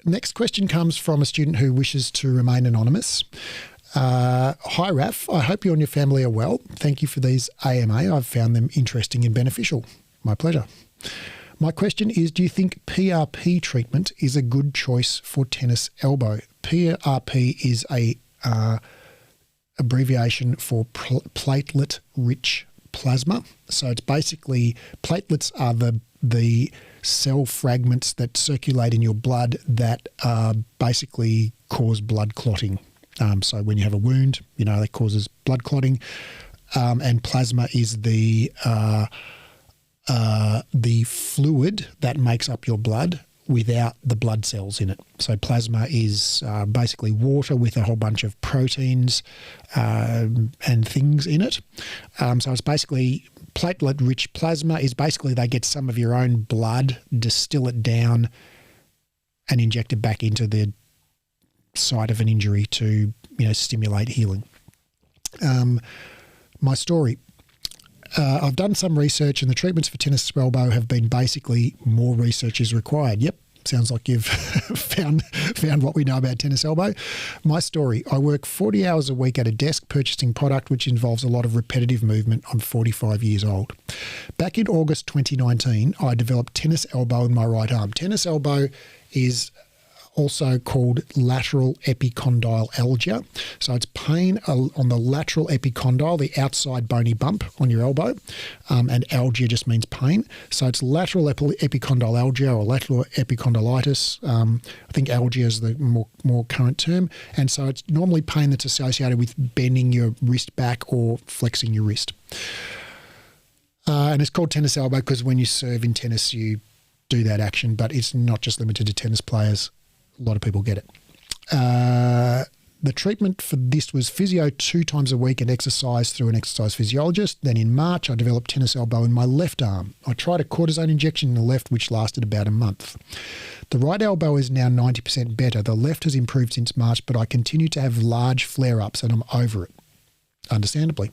next question comes from a student who wishes to remain anonymous. Hi, Raf. I hope you and your family are well. Thank you for these AMA. I've found them interesting and beneficial. My pleasure. My question is, do you think PRP treatment is a good choice for tennis elbow? PRP is a abbreviation for platelet-rich plasma. So it's basically, platelets are the cell fragments that circulate in your blood that basically cause blood clotting. So when you have a wound, that causes blood clotting. And plasma is the fluid that makes up your blood without the blood cells in it. So plasma is basically water with a whole bunch of proteins and things in it. So it's basically platelet-rich plasma is basically they get some of your own blood, distill it down and inject it back into the site of an injury to, stimulate healing. My story. I've done some research and the treatments for tennis elbow have been basically more research is required. Yep, sounds like you've found what we know about tennis elbow. My story. I work 40 hours a week at a desk purchasing product which involves a lot of repetitive movement. I'm 45 years old. Back in August 2019, I developed tennis elbow in my right arm. Tennis elbow is also called lateral epicondylalgia. So it's pain on the lateral epicondyle, the outside bony bump on your elbow, and algia just means pain. So it's lateral epicondylalgia or lateral epicondylitis. I think algia is the more current term. And so it's normally pain that's associated with bending your wrist back or flexing your wrist. And it's called tennis elbow because when you serve in tennis, you do that action, but it's not just limited to tennis players. A lot of people get it. The treatment for this was physio 2 times a week and exercise through an exercise physiologist. Then in March, I developed tennis elbow in my left arm. I tried a cortisone injection in the left, which lasted about a month. The right elbow is now 90% better. The left has improved since March, but I continue to have large flare-ups and I'm over it, understandably.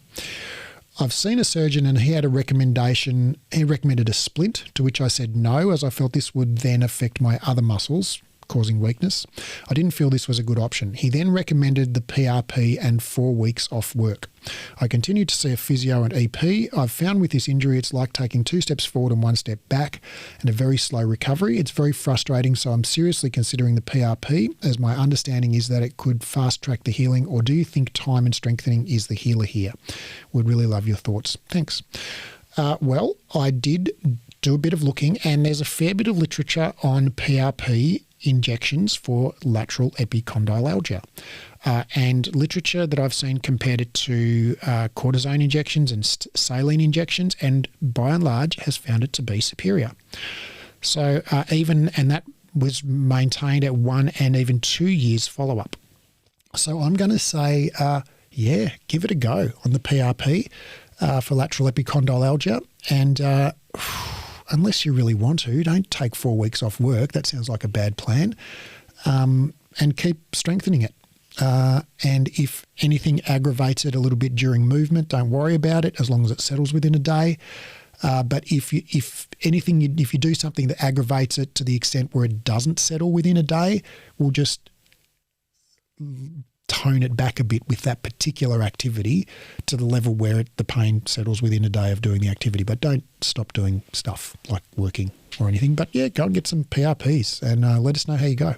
I've seen a surgeon and he had a recommendation. He recommended a splint, to which I said no, as I felt this would then affect my other muscles, causing weakness. I didn't feel this was a good option. He then recommended the PRP and 4 weeks off work. I continued to see a physio and EP. I've found with this injury it's like taking 2 steps forward and 1 step back and a very slow recovery. It's very frustrating, so I'm seriously considering the PRP as my understanding is that it could fast track the healing, or do you think time and strengthening is the healer here? Would really love your thoughts. Thanks. Well, I did do a bit of looking and there's a fair bit of literature on PRP injections for lateral epicondylalgia. And literature that I've seen compared it to cortisone injections and saline injections, and by and large has found it to be superior. So and that was maintained at 1 and even 2 years follow-up. So I'm going to say, give it a go on the PRP for lateral epicondylalgia. And unless you really want to, don't take 4 weeks off work. That sounds like a bad plan. And keep strengthening it. And if anything aggravates it a little bit during movement, don't worry about it as long as it settles within a day. But if you do something that aggravates it to the extent where it doesn't settle within a day, we'll just tone it back a bit with that particular activity to the level where the pain settles within a day of doing the activity. But don't stop doing stuff like working or anything. But yeah, go and get some PRPs and let us know how you go.